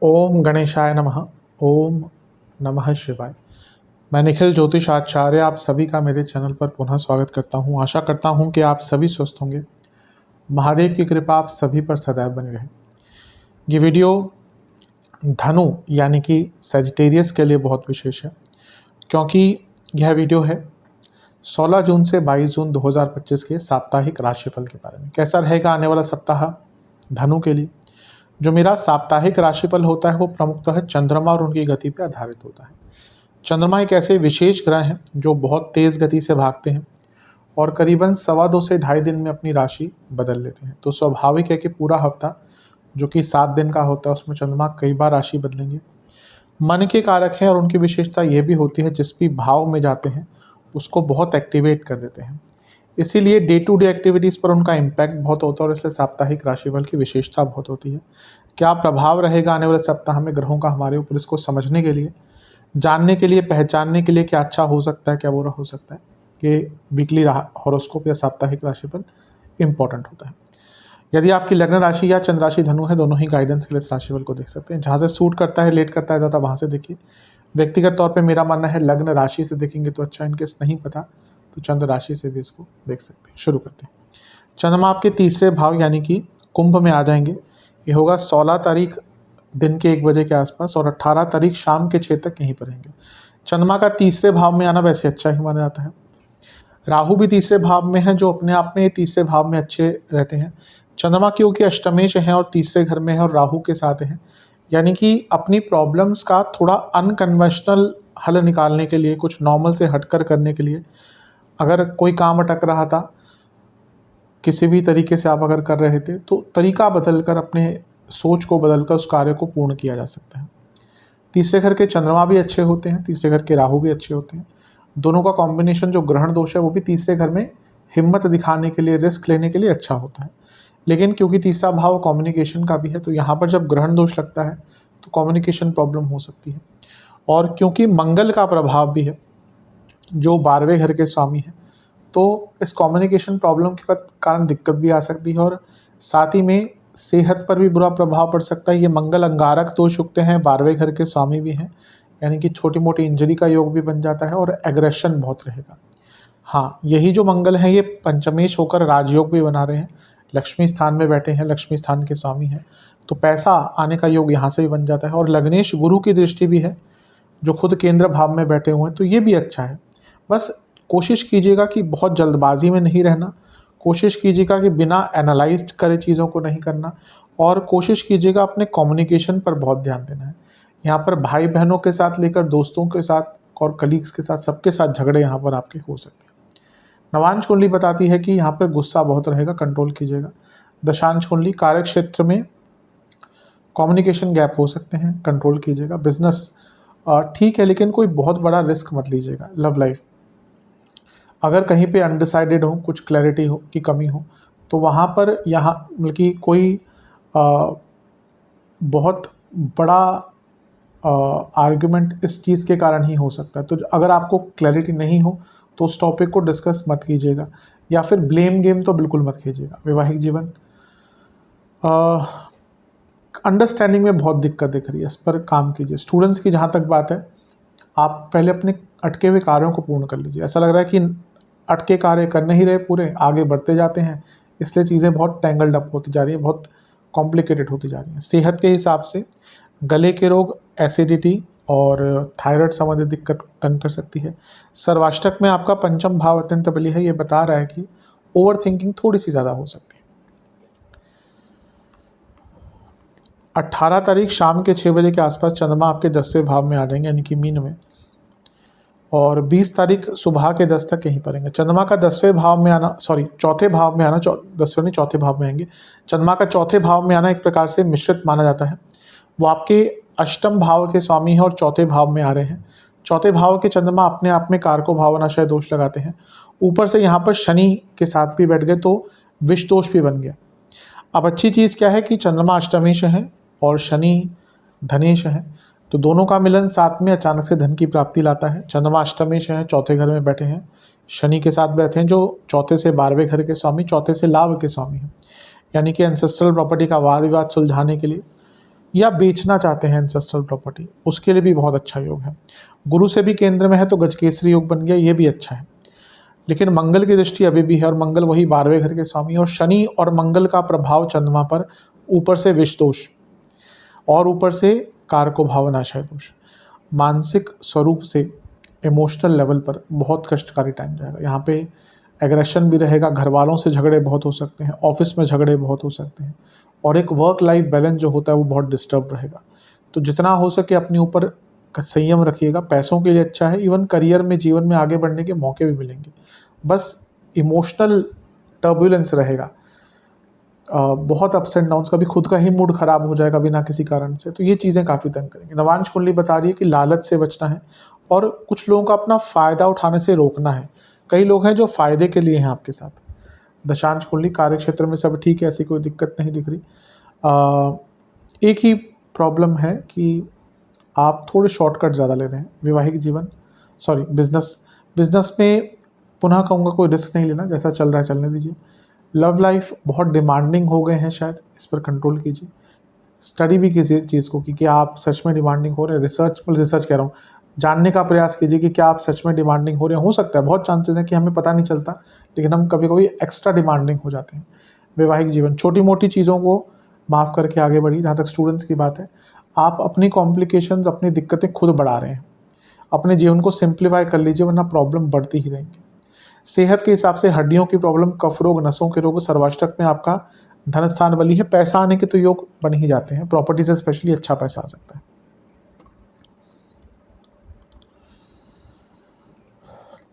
ओम गणेशाय नमः। ओम नमः शिवाय। मैं निखिल ज्योतिष आचार्य आप सभी का मेरे चैनल पर पुनः स्वागत करता हूं। आशा करता हूं कि आप सभी स्वस्थ होंगे। महादेव की कृपा आप सभी पर सदैव बनी रहे। ये वीडियो धनु यानी कि सजिटेरियस के लिए बहुत विशेष है, क्योंकि यह वीडियो है 16 जून से 22 जून 2025 के साप्ताहिक राशिफल के बारे में। कैसा रहेगा आने वाला सप्ताह धनु के लिए। जो मेरा साप्ताहिक राशिफल होता है वो प्रमुखतः चंद्रमा और उनकी गति पर आधारित होता है। चंद्रमा एक ऐसे विशेष ग्रह हैं जो बहुत तेज़ गति से भागते हैं और करीबन 2.25 से 2.5 दिन में अपनी राशि बदल लेते हैं। तो स्वाभाविक है कि पूरा हफ्ता जो कि 7 दिन का होता है उसमें चंद्रमा कई बार राशि बदलेंगे। मन के कारक हैं और उनकी विशेषता ये भी होती है जिस भी भाव में जाते हैं उसको बहुत एक्टिवेट कर देते हैं। इसीलिए डे टू डे एक्टिविटीज़ पर उनका इम्पैक्ट बहुत होता है और इसलिए साप्ताहिक राशिफल की विशेषता बहुत होती है। क्या प्रभाव रहेगा आने वाले सप्ताह में ग्रहों का हमारे ऊपर, इसको समझने के लिए, जानने के लिए, पहचानने के लिए क्या अच्छा हो सकता है, क्या बुरा हो सकता है, कि वीकली हॉरोस्कोप या साप्ताहिक राशिफल इम्पॉर्टेंट होता है। यदि आपकी लग्न राशि या चंद्र राशि धनु है, दोनों ही गाइडेंस के लिए इस राशिफल को देख सकते हैं। जहाँ से सूट करता है, लेट करता है ज़्यादा, वहाँ से देखिए। व्यक्तिगत तौर पे मेरा मानना है लग्न राशि से देखेंगे तो अच्छा, इनकेस नहीं पता तो चंद्र राशि से भी इसको देख सकते हैं। शुरू करते हैं। चंद्रमा आपके तीसरे भाव यानी कि कुंभ में आ जाएंगे। ये होगा 16 तारीख दिन के 1 बजे के आसपास और 18 तारीख शाम के 6 तक यहीं पर रहेंगे। चंद्रमा का तीसरे भाव में आना वैसे अच्छा ही माना जाता है। राहु भी तीसरे भाव में है, जो अपने आप में तीसरे भाव में अच्छे रहते हैं। चंद्रमा क्योंकि अष्टमेश है और तीसरे घर में है और राहु के साथ है, यानी कि अपनी प्रॉब्लम्स का थोड़ा अनकन्वेंशनल हल निकालने के लिए, कुछ नॉर्मल से हटकर करने के लिए, अगर कोई काम अटक रहा था किसी भी तरीके से आप अगर कर रहे थे तो तरीका बदलकर, अपने सोच को बदलकर उस कार्य को पूर्ण किया जा सकता है। तीसरे घर के चंद्रमा भी अच्छे होते हैं, तीसरे घर के राहु भी अच्छे होते हैं। दोनों का कॉम्बिनेशन जो ग्रहण दोष है वो भी तीसरे घर में हिम्मत दिखाने के लिए, रिस्क लेने के लिए अच्छा होता है। लेकिन क्योंकि तीसरा भाव कम्युनिकेशन का भी है तो यहाँ पर जब ग्रहण दोष लगता है तो कम्युनिकेशन प्रॉब्लम हो सकती है। और क्योंकि मंगल का प्रभाव भी है जो 12वें घर के स्वामी हैं, तो इस कम्युनिकेशन प्रॉब्लम के कारण दिक्कत भी आ सकती है और साथ ही में सेहत पर भी बुरा प्रभाव पड़ सकता है। ये मंगल अंगारक दोष युक्त हैं, 12वें घर के स्वामी भी हैं, यानी कि छोटी मोटी इंजरी का योग भी बन जाता है और एग्रेशन बहुत रहेगा। हाँ, यही जो मंगल है ये पंचमेश होकर राजयोग भी बना रहे हैं, लक्ष्मी स्थान में बैठे हैं, लक्ष्मी स्थान के स्वामी हैं, तो पैसा आने का योग यहाँ से भी बन जाता है। और लग्नेश गुरु की दृष्टि भी है जो खुद केंद्र भाव में बैठे हुए हैं, तो ये भी अच्छा है। बस कोशिश कीजिएगा कि बहुत जल्दबाजी में नहीं रहना, कोशिश कीजिएगा कि बिना एनालाइज करे चीज़ों को नहीं करना, और कोशिश कीजिएगा अपने कम्युनिकेशन पर बहुत ध्यान देना है। यहाँ पर भाई बहनों के साथ लेकर दोस्तों के साथ और कलीग्स के साथ, सबके साथ झगड़े यहाँ पर आपके हो सकते हैं। नवांश कुंडली बताती है कि यहाँ पर गुस्सा बहुत रहेगा, कंट्रोल कीजिएगा। दशांश कुंडली कार्य क्षेत्र में कम्युनिकेशन गैप हो सकते हैं, कंट्रोल कीजिएगा। बिजनेस ठीक है लेकिन कोई बहुत बड़ा रिस्क मत लीजिएगा। लव लाइफ अगर कहीं पे अनडिसाइडेड हो, कुछ क्लैरिटी हो की कमी हो, तो वहाँ पर यहाँ बल्कि कोई बहुत बड़ा आर्गुमेंट इस चीज़ के कारण ही हो सकता है। तो अगर आपको क्लैरिटी नहीं हो तो उस टॉपिक को डिस्कस मत कीजिएगा, या फिर ब्लेम गेम तो बिल्कुल मत कीजिएगा। वैवाहिक जीवन अंडरस्टैंडिंग में बहुत दिक्कत दिख रही है, इस पर काम कीजिए। स्टूडेंट्स की जहाँ तक बात है, आप पहले अपने अटके हुए कार्यों को पूर्ण कर लीजिए। ऐसा लग रहा है कि अटके कार्य कर नहीं रहे, पूरे आगे बढ़ते जाते हैं, इसलिए चीज़ें बहुत टैंगल्ड अप होती जा रही है, बहुत कॉम्प्लिकेटेड होती जा रही हैं। सेहत के हिसाब से गले के रोग, एसिडिटी और थायराइड संबंधित दिक्कत तंग कर सकती है। सर्वाष्टक में आपका पंचम भाव अत्यंत बली है, ये बता रहा है कि ओवर थिंकिंग थोड़ी सी ज़्यादा हो सकती है। 18 तारीख शाम के 6 बजे के आसपास चंद्रमा आपके 10वें भाव में आ जाएंगे, यानी कि मीन में, और 20 तारीख सुबह के 10 तक यहीं पर रहेंगे। चंद्रमा का 10वें भाव में आना, चौथे भाव में आना, 10वें नहीं चौथे भाव में आएंगे। चंद्रमा का चौथे भाव में आना एक प्रकार से मिश्रित माना जाता है। वो आपके अष्टम भाव के स्वामी हैं और चौथे भाव में आ रहे हैं। चौथे भाव के चंद्रमा अपने आप में कारको भावनाशय दोष लगाते हैं, ऊपर से यहाँ पर शनि के साथ भी बैठ गए तो विष दोष भी बन गया। अब अच्छी चीज़ क्या है कि चंद्रमा अष्टमेश है और शनि धनेश है, तो दोनों का मिलन साथ में अचानक से धन की प्राप्ति लाता है। चंद्रमा अष्टमेश है, चौथे घर में बैठे हैं, शनि के साथ बैठे हैं जो चौथे से 12वें घर के स्वामी, चौथे से लाभ के स्वामी हैं। यानी कि एंसेस्ट्रल प्रॉपर्टी का वाद विवाद सुलझाने के लिए, या बेचना चाहते हैं एंसेस्ट्रल प्रॉपर्टी, उसके लिए भी बहुत अच्छा योग है। गुरु से भी केंद्र में है तो गजकेसरी योग बन गया, ये भी अच्छा है। लेकिन मंगल की दृष्टि अभी भी है, और मंगल वही 12वें घर के स्वामी, और शनि और मंगल का प्रभाव चंद्रमा पर, ऊपर से विष दोष और ऊपर से कारको भावनाशय दोष, मानसिक स्वरूप से इमोशनल लेवल पर बहुत कष्टकारी टाइम जाएगा। यहाँ पे एग्रेशन भी रहेगा, घर वालों से झगड़े बहुत हो सकते हैं, ऑफिस में झगड़े बहुत हो सकते हैं, और एक वर्क लाइफ बैलेंस जो होता है वो बहुत डिस्टर्ब रहेगा। तो जितना हो सके अपने ऊपर संयम रखिएगा। पैसों के लिए अच्छा है, इवन करियर में, जीवन में आगे बढ़ने के मौके भी मिलेंगे। बस इमोशनल टर्बुलेंस रहेगा, बहुत अप्स एंड डाउन्स, कभी खुद का ही मूड खराब हो जाएगा बिना किसी कारण से, तो ये चीज़ें काफ़ी तंग करेंगी। नवांश कुंडली बता रही है कि लालच से बचना है, और कुछ लोगों का अपना फ़ायदा उठाने से रोकना है। कई लोग हैं जो फ़ायदे के लिए हैं आपके साथ। दशांश कुंडली कार्य क्षेत्र में सब ठीक है, ऐसी कोई दिक्कत नहीं दिख रही। एक ही प्रॉब्लम है कि आप थोड़े शॉर्टकट ज़्यादा ले रहे हैं। वैवाहिक जीवन, बिजनेस में पुनः कहूँगा कोई रिस्क नहीं लेना, जैसा चल रहा है चलने दीजिए। लव लाइफ बहुत डिमांडिंग हो गए हैं शायद, इस पर कंट्रोल कीजिए। स्टडी भी कीजिए चीज़ को कि क्या आप सच में डिमांडिंग हो रहे हैं। रिसर्च कह रहा हूँ, जानने का प्रयास कीजिए कि क्या आप सच में डिमांडिंग हो रहे हैं। हो सकता है, बहुत चांसेस हैं कि हमें पता नहीं चलता, लेकिन हम कभी कभी एक्स्ट्रा डिमांडिंग हो जाते हैं। वैवाहिक जीवन, छोटी मोटी चीज़ों को माफ़ करके आगे बढ़िए। जहाँ तक स्टूडेंट्स की बात है, आप अपनी कॉम्प्लिकेशंस, अपनी दिक्कतें खुद बढ़ा रहे हैं। अपने जीवन को सिंप्लीफाई कर लीजिए, वरना प्रॉब्लम बढ़ती ही रहेंगी। सेहत के हिसाब से हड्डियों की प्रॉब्लम, कफ रोग, नसों के रोग, सर्वाष्टक में आपका धन स्थान बली है। पैसा आने के तो योग बन ही जाते हैं, प्रॉपर्टी से स्पेशली अच्छा पैसा आ सकता है।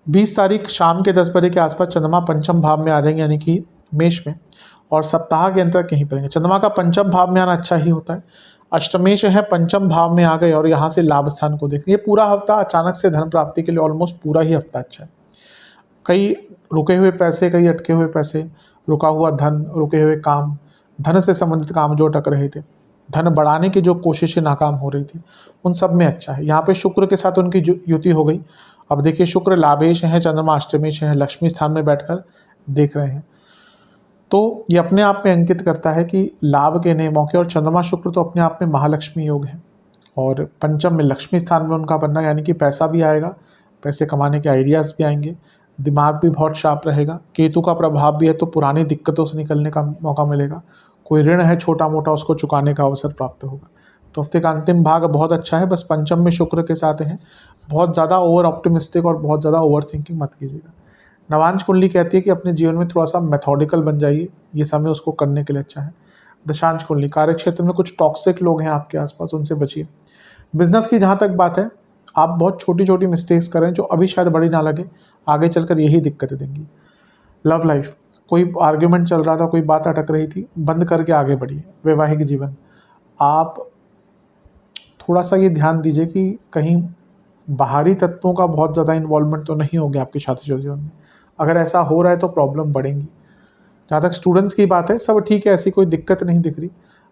20 तारीख शाम के 10 बजे के आसपास चंद्रमा पंचम भाव में आ जाएंगे, यानी कि मेष में, और सप्ताह के अंत तक यहीं पड़ेंगे। चंद्रमा का पंचम भाव में आना अच्छा ही होता है। अष्टमेश है, पंचम भाव में आ गए और यहाँ से लाभ स्थान को देख, ये पूरा हफ्ता अचानक से धन प्राप्ति के लिए ऑलमोस्ट पूरा ही हफ्ता अच्छा है। कई रुके हुए पैसे, कई अटके हुए पैसे, रुका हुआ धन, रुके हुए काम, धन से संबंधित काम जो अटक रहे थे, धन बढ़ाने की जो कोशिशें नाकाम हो रही थी, उन सब में अच्छा है। यहाँ पे शुक्र के साथ उनकी युति हो गई। अब देखिए, शुक्र लाभेश है, चंद्रमा अष्टमेश है, लक्ष्मी स्थान में बैठकर देख रहे हैं, तो ये अपने आप में अंकित करता है कि लाभ के नए मौके। और चंद्रमा शुक्र तो अपने आप में महालक्ष्मी योग है, और पंचम में लक्ष्मी स्थान में उनका बनना, यानी कि पैसा भी आएगा, पैसे कमाने के आइडियाज़ भी आएंगे, दिमाग भी बहुत शार्प रहेगा। केतु का प्रभाव भी है, तो पुरानी दिक्कतों से निकलने का मौका मिलेगा। कोई ऋण है छोटा मोटा, उसको चुकाने का अवसर प्राप्त होगा। तो हफ्ते का अंतिम भाग बहुत अच्छा है, बस पंचम में शुक्र के साथ हैं। बहुत ज़्यादा ओवर ऑप्टिमिस्टिक और बहुत ज़्यादा ओवर थिंकिंग मत कीजिएगा। नवांश कुंडली कहती है कि अपने जीवन में थोड़ा सा मेथोडिकल बन जाइए, ये समय उसको करने के लिए अच्छा है। दशांश कुंडली, कार्य क्षेत्र में कुछ टॉक्सिक लोग हैं आपके आसपास, उनसे बचिए। बिजनेस की जहाँ तक बात है, आप बहुत छोटी छोटी मिस्टेक्स करें जो अभी शायद बड़ी ना लगे, आगे चलकर यही दिक्कतें देंगी। लव लाइफ, कोई आर्ग्यूमेंट चल रहा था, कोई बात अटक रही थी, बंद करके आगे बढ़िए। वैवाहिक जीवन, आप थोड़ा सा ये ध्यान दीजिए कि कहीं बाहरी तत्वों का बहुत ज़्यादा इन्वॉल्वमेंट तो नहीं हो गया आपकी शादी जीवन में। अगर ऐसा हो रहा है तो प्रॉब्लम बढ़ेंगी। जहाँ तक स्टूडेंट्स की बात है, सब ठीक है, ऐसी कोई दिक्कत नहीं दिख रही।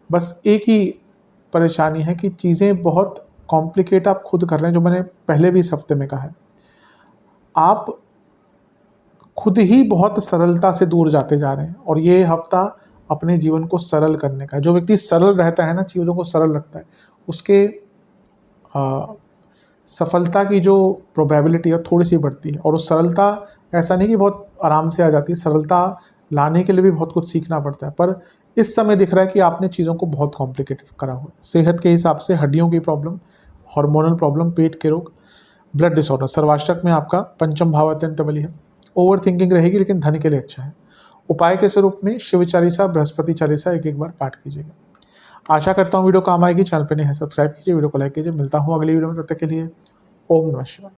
बस एक ही परेशानी है कि चीज़ें बहुत कॉम्प्लिकेट आप खुद कर रहे हैं, जो मैंने पहले भी इस हफ्ते में कहा है। आप खुद ही बहुत सरलता से दूर जाते जा रहे हैं, और ये हफ्ता अपने जीवन को सरल करने का है। जो व्यक्ति सरल रहता है ना, चीज़ों को सरल रखता है, उसके सफलता की जो प्रोबेबिलिटी है थोड़ी सी बढ़ती है। और उस सरलता, ऐसा नहीं कि बहुत आराम से आ जाती है, सरलता लाने के लिए भी बहुत कुछ सीखना पड़ता है। पर इस समय दिख रहा है कि आपने चीज़ों को बहुत कॉम्प्लिकेटेड करा हुआ है। सेहत के हिसाब से हड्डियों की प्रॉब्लम, हार्मोनल प्रॉब्लम, पेट के रोग, ब्लड डिसऑर्डर, सर्वाष्टक में आपका पंचम भाव अत्यंत बली है। ओवर थिंकिंग रहेगी, लेकिन धन के लिए अच्छा है। उपाय के स्वरूप में शिव चालीसा, बृहस्पति चालीसा एक बार पाठ कीजिएगा। आशा करता हूँ वीडियो काम आएगी। चैनल पर नहीं है, सब्सक्राइब कीजिए, वीडियो को लाइक कीजिए। मिलता हूँ अगली वीडियो में, तब तक के लिए ओम नमः शिवाय।